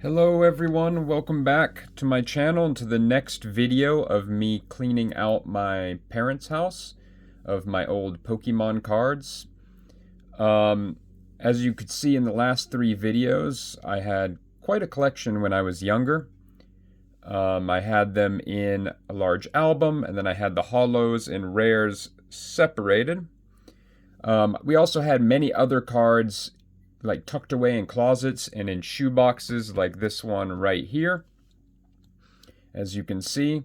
Hello everyone, welcome back to my channel and to the next video of me cleaning out my parents' house of my old Pokemon cards. As you could see in the last three videos, I had quite a collection when I was younger. I had them in a large album, and then I had the holos and rares separated. We also had many other cards like tucked away in closets and in shoe boxes like this one right here. As you can see,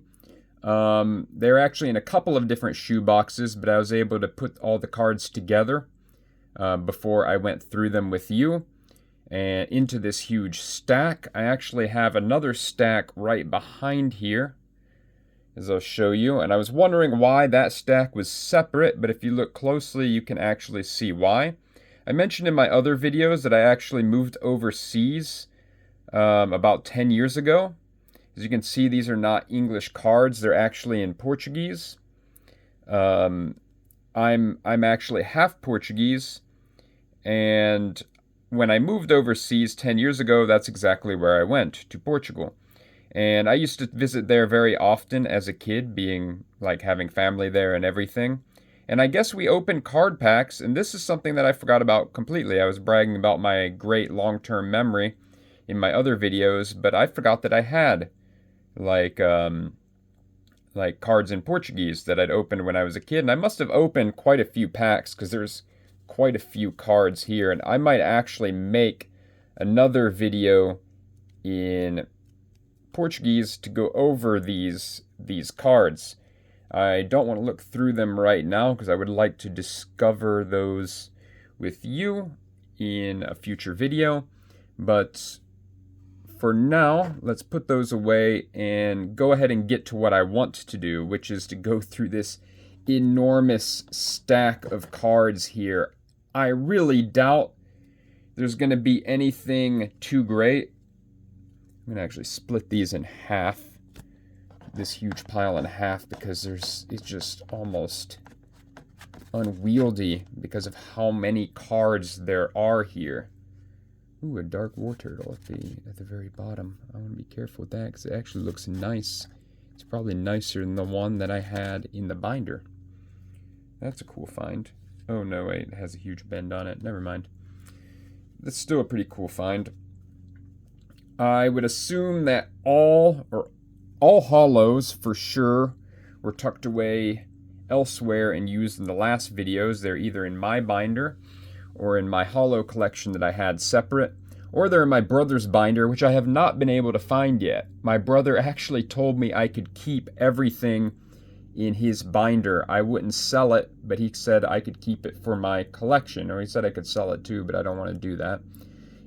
they're actually in a couple of different shoe boxes, but I was able to put all the cards together before I went through them with you and into this huge stack. I actually have another stack right behind here, as I'll show you, and I was wondering why that stack was separate, but if you look closely you can actually see why. I mentioned in my other videos that I actually moved overseas about 10 years ago. As you can see, these are not English cards, they're actually in Portuguese. I'm actually half Portuguese, and when I moved overseas 10 years ago, that's exactly where I went, to Portugal. And I used to visit there very often as a kid, being like having family there and everything. And I guess we opened card packs, and this is something that I forgot about completely. I was bragging about my great long-term memory in my other videos, but I forgot that I had like cards in Portuguese that I'd opened when I was a kid. And I must have opened quite a few packs because there's quite a few cards here, and I might actually make another video in Portuguese to go over these cards. I don't want to look through them right now because I would like to discover those with you in a future video. But for now, let's put those away and go ahead and get to what I want to do, which is to go through this enormous stack of cards here. I really doubt there's going to be anything too great. I'm going to actually split these in half. This huge pile in half because it's just almost unwieldy because of how many cards there are here. Ooh, a dark war turtle at the very bottom. I want to be careful with that because it actually looks nice. It's probably nicer than the one that I had in the binder. That's a cool find. Oh no, wait, it has a huge bend on it. Never mind. That's still a pretty cool find. I would assume that all holos for sure were tucked away elsewhere and used in the last videos. They're either in my binder or in my holo collection that I had separate, or they're in my brother's binder, which I have not been able to find yet. My brother actually told me I could keep everything in his binder. I wouldn't sell it, but he said I could keep it for my collection, or he said I could sell it too, but I don't want to do that.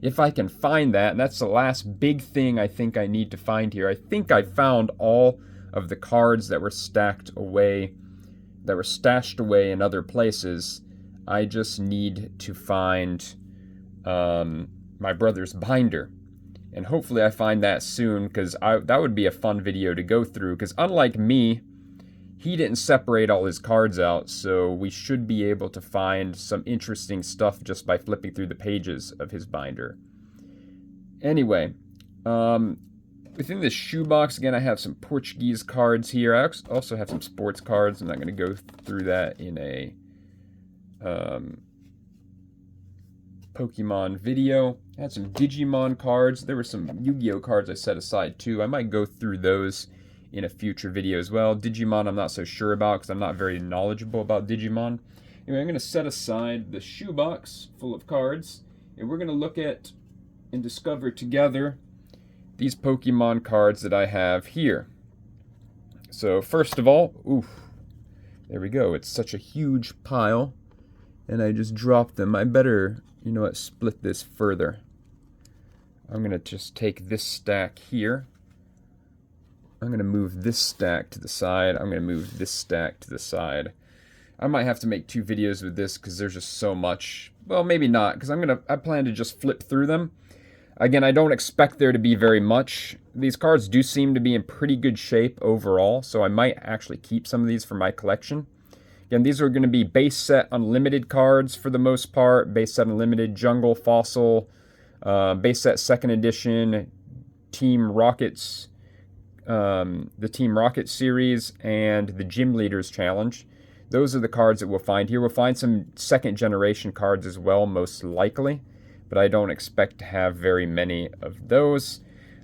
If I can find that, and that's the last big thing I think I need to find here. I think I found all of the cards that were stashed away in other places. I just need to find my brother's binder. And hopefully I find that soon, because that would be a fun video to go through, because unlike me, he didn't separate all his cards out, so we should be able to find some interesting stuff just by flipping through the pages of his binder. Anyway, within this shoebox, again, I have some Portuguese cards here. I also have some sports cards. I'm not going to go through that in a Pokemon video. I had some Digimon cards. There were some Yu-Gi-Oh cards I set aside too. I might go through those in a future video as well. Digimon I'm not so sure about because I'm not very knowledgeable about Digimon. Anyway, I'm going to set aside the shoebox full of cards, and we're going to look at and discover together these Pokemon cards that I have here. So first of all, there we go. It's such a huge pile, and I just dropped them. I better, you know what, split this further. I'm going to just take this stack here. I'm going to move this stack to the side. I'm going to move this stack to the side. I might have to make two videos with this because there's just so much. Well, maybe not, because I plan to just flip through them. Again, I don't expect there to be very much. These cards do seem to be in pretty good shape overall, so I might actually keep some of these for my collection. Again, these are going to be base set unlimited cards for the most part. Base set unlimited, jungle, fossil, base set second edition, Team Rockets, the Team Rocket series, and the Gym Leaders Challenge. Those are the cards that we'll find here. We'll find some second generation cards as well, most likely, but I don't expect to have very many of those.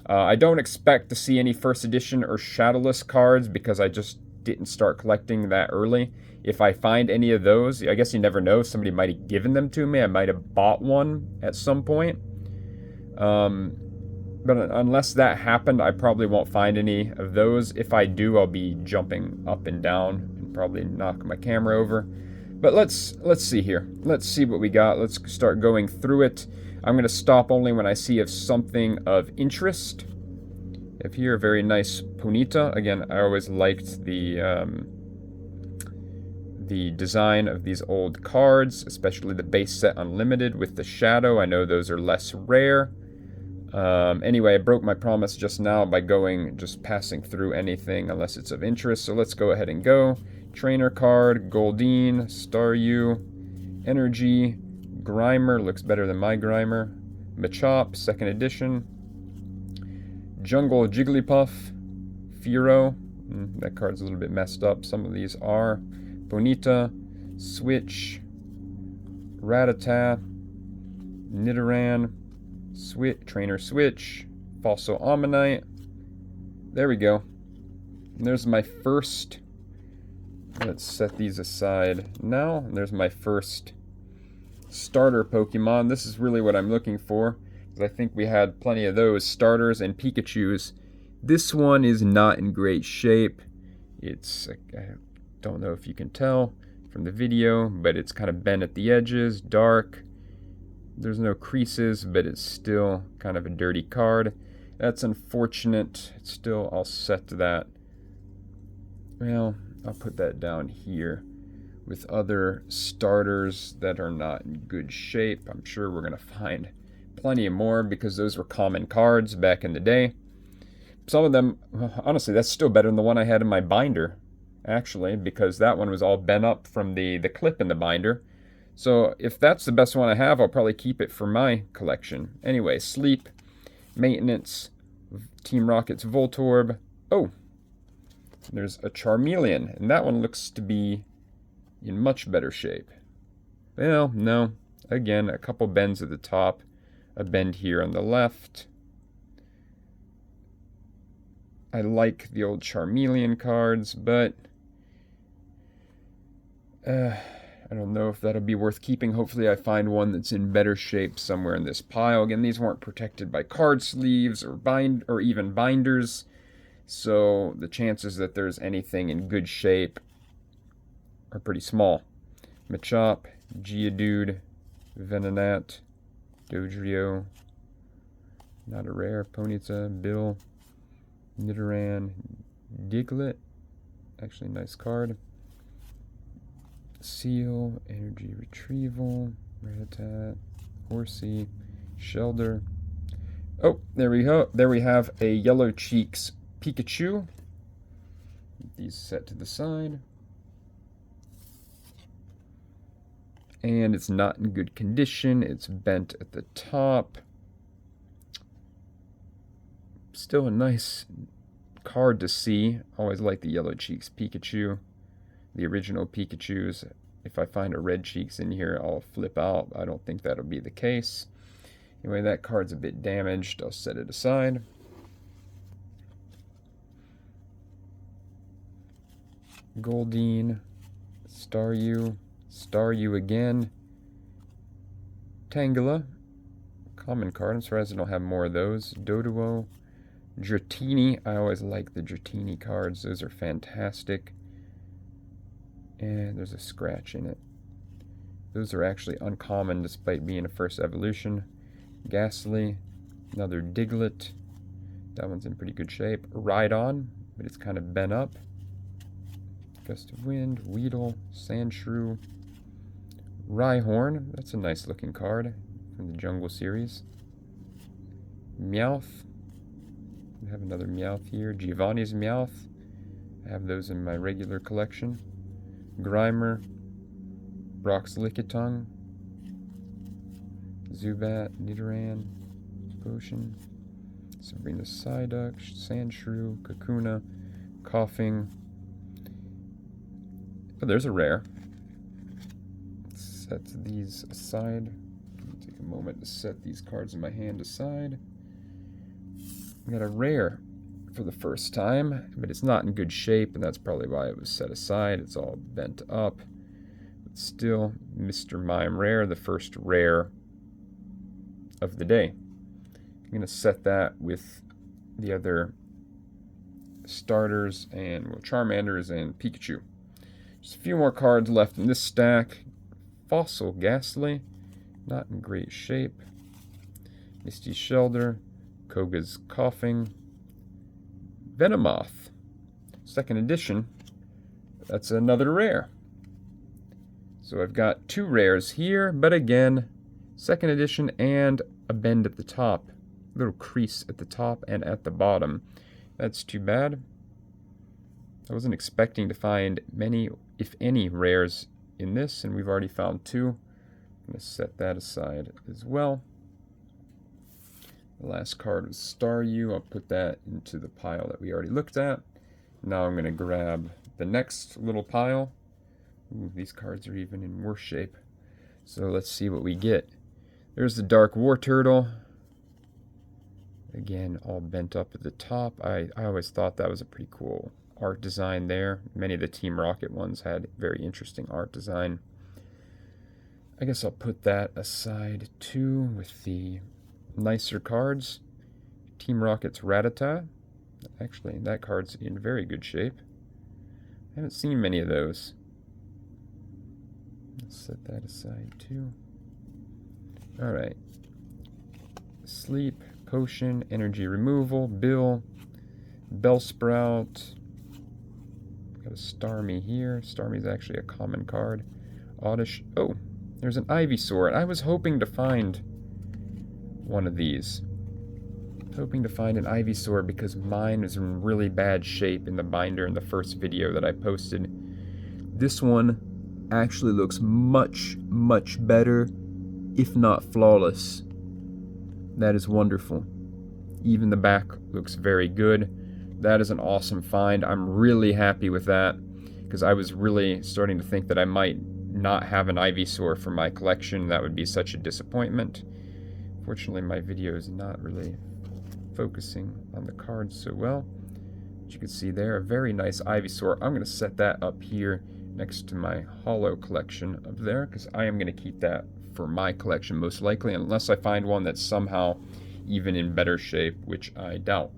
I don't expect to see any first edition or shadowless cards because I just didn't start collecting that early. If I find any of those, I guess you never know. Somebody might have given them to me. I might have bought one at some point. But unless that happened, I probably won't find any of those. If I do, I'll be jumping up and down and probably knock my camera over. But let's see here. Let's see what we got. Let's start going through it. I'm going to stop only when I see if something of interest. If here, a very nice Ponyta. Again, I always liked the design of these old cards, especially the base set unlimited with the shadow. I know those are less rare. Anyway, I broke my promise just now by just passing through anything unless it's of interest. So let's go ahead and go. Trainer card, Goldeen, Staryu, Energy, Grimer, looks better than my Grimer, Machop, 2nd edition, Jungle Jigglypuff, Fearow, that card's a little bit messed up, some of these are, Ponyta, Switch, Rattata, Nidoran, Trainer Switch, Falso Ammonite. There we go. And there's my first. Let's set these aside now. And there's my first starter Pokemon. This is really what I'm looking for, because I think we had plenty of those starters and Pikachus. This one is not in great shape. It's, I don't know if you can tell from the video, but it's kind of bent at the edges, dark. There's no creases, but it's still kind of a dirty card. That's unfortunate. It's still, I'll set that. Well, I'll put that down here with other starters that are not in good shape. I'm sure we're going to find plenty more because those were common cards back in the day. Some of them, honestly, that's still better than the one I had in my binder, actually, because that one was all bent up from the clip in the binder. So if that's the best one I have, I'll probably keep it for my collection. Anyway, Sleep, Maintenance, Team Rocket's Voltorb. Oh, there's a Charmeleon, and that one looks to be in much better shape. Well, no. Again, a couple bends at the top, a bend here on the left. I like the old Charmeleon cards, but I don't know if that'll be worth keeping. Hopefully I find one that's in better shape somewhere in this pile. Again, these weren't protected by card sleeves or even binders, so the chances that there's anything in good shape are pretty small. Machop, Geodude, Venonat, Dodrio, not a rare, Ponyta, Bill, Nidoran, Diglett, actually nice card. Seal, Energy Retrieval, Rattata, Horsey, Shelder. Oh, there we go. There we have a Yellow Cheeks Pikachu. These set to the side. And it's not in good condition. It's bent at the top. Still a nice card to see. Always like the Yellow Cheeks Pikachu. The original Pikachus. If I find a Red Cheeks in here, I'll flip out. I don't think that'll be the case. Anyway, that card's a bit damaged. I'll set it aside. Goldeen, Staryu again, Tangela, common card. I'm surprised I don't have more of those. Doduo, Dratini. I always like the Dratini cards. Those are fantastic. And there's a scratch in it. Those are actually uncommon despite being a first evolution. Ghastly, another Diglett. That one's in pretty good shape. Rhydon, but it's kind of bent up. Gust of Wind, Weedle, Sandshrew, Rhyhorn. That's a nice looking card from the Jungle series. Meowth. We have another Meowth here. Giovanni's Meowth. I have those in my regular collection. Grimer, Brock's Lickitung, Zubat, Nidoran, Potion, Sabrina Psyduck, Sandshrew, Kakuna, Coughing. Oh, there's a rare. Set these aside. Take a moment to set these cards in my hand aside. I got a rare for the first time, but it's not in good shape, and that's probably why it was set aside. It's all bent up. But still, Mr. Mime rare, the first rare of the day. I'm going to set that with the other starters and Charmanders and Pikachu. Just a few more cards left in this stack. Fossil Ghastly, not in great shape. Misty Shelter, Koga's Coughing, Venomoth, second edition. That's another rare. So I've got two rares here, but again, second edition and a bend at the top. A little crease at the top and at the bottom. That's too bad. I wasn't expecting to find many, if any, rares in this, and we've already found two. I'm going to set that aside as well. The last card was Staryu. I'll put that into the pile that we already looked at. Now I'm going to grab the next little pile. Ooh, these cards are even in worse shape. So let's see what we get. There's the Dark War Turtle. Again, all bent up at the top. I always thought that was a pretty cool art design there. Many of the Team Rocket ones had very interesting art design. I guess I'll put that aside too with the nicer cards. Team Rocket's Rattata. Actually, that card's in very good shape. I haven't seen many of those. Let's set that aside too. Alright. Sleep, Potion, Energy Removal, Bill, Bellsprout. Got a Starmie here. Starmie's actually a common card. Oddish. Oh, there's an Ivysaur. I was hoping to find one of these. Hoping to find an Ivysaur because mine is in really bad shape in the binder in the first video that I posted. This one actually looks much, much better, if not flawless. That is wonderful. Even the back looks very good. That is an awesome find. I'm really happy with that because I was really starting to think that I might not have an Ivysaur for my collection. That would be such a disappointment. Fortunately, my video is not really focusing on the cards so well. As you can see there, a very nice Ivysaur. I'm going to set that up here next to my holo collection up there because I am going to keep that for my collection most likely, unless I find one that's somehow even in better shape, which I doubt.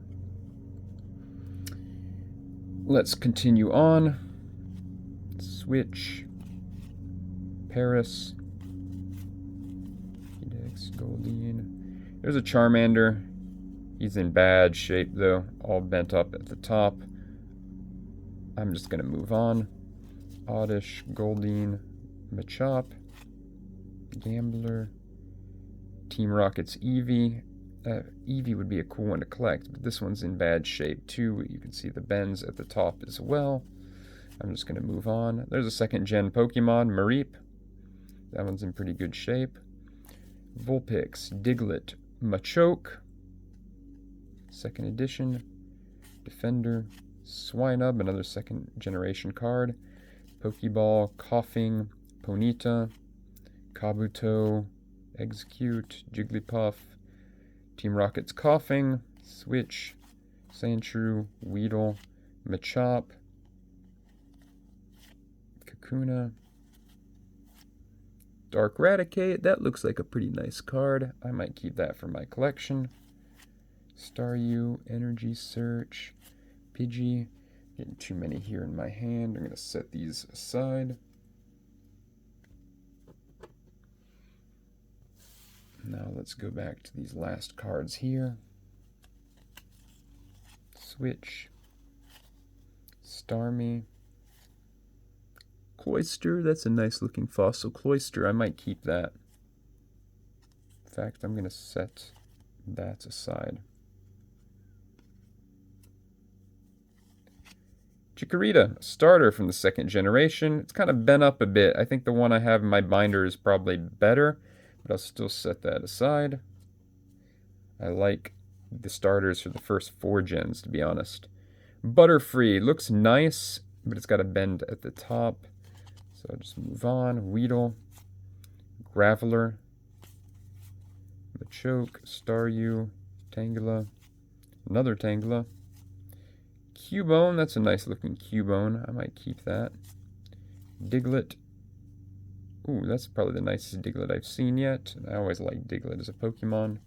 Let's continue on. Switch. Paris. Index, Goldeen. There's a Charmander. He's in bad shape though, all bent up at the top. I'm just going to move on. Oddish, Goldeen, Machop, Gambler, Team Rocket's Eevee. Eevee would be a cool one to collect, but this one's in bad shape too. You can see the bends at the top as well. I'm just going to move on. There's a second gen Pokemon, Mareep. That one's in pretty good shape. Vulpix, Diglett, Machoke. Second edition. Defender, Swinub, another second generation card. Pokeball, Coughing, Ponyta, Kabuto, Execute, Jigglypuff, Team Rocket's Coughing, Switch, Sandshrew, Weedle, Machop, Kakuna, Dark Raticate. That looks like a pretty nice card. I might keep that for my collection. Staryu, Energy Search, Pidgey. Getting too many here in my hand. I'm going to set these aside. Now let's go back to these last cards here. Switch. Starmie. Cloyster. That's a nice looking fossil Cloyster. I might keep that. In fact, I'm going to set that aside. Chikorita, a starter from the second generation. It's kind of bent up a bit. I think the one I have in my binder is probably better, but I'll still set that aside. I like the starters for the first 4 gens, to be honest. Butterfree looks nice, but it's got a bend at the top. So I'll just move on. Weedle, Graveler, Machoke, Staryu, Tangela, another Tangela. Cubone, that's a nice looking Cubone. I might keep that. Diglett. Ooh, that's probably the nicest Diglett I've seen yet. I always like Diglett as a Pokemon.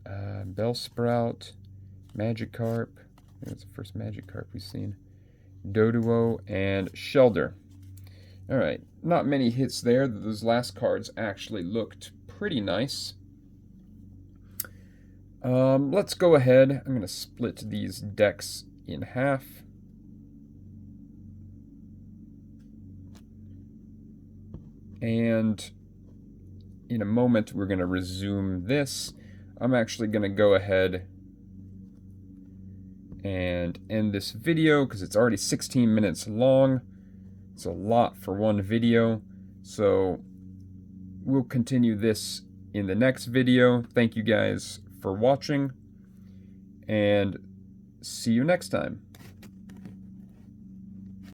Bellsprout, Magikarp. I think that's the first Magikarp we've seen. Doduo, and Shelder. Alright, not many hits there. Those last cards actually looked pretty nice. Let's go ahead. I'm going to split these decks in half. And in a moment, we're going to resume this. I'm actually going to go ahead and end this video because it's already 16 minutes long. It's a lot for one video. So we'll continue this in the next video. Thank you guys for watching, and see you next time.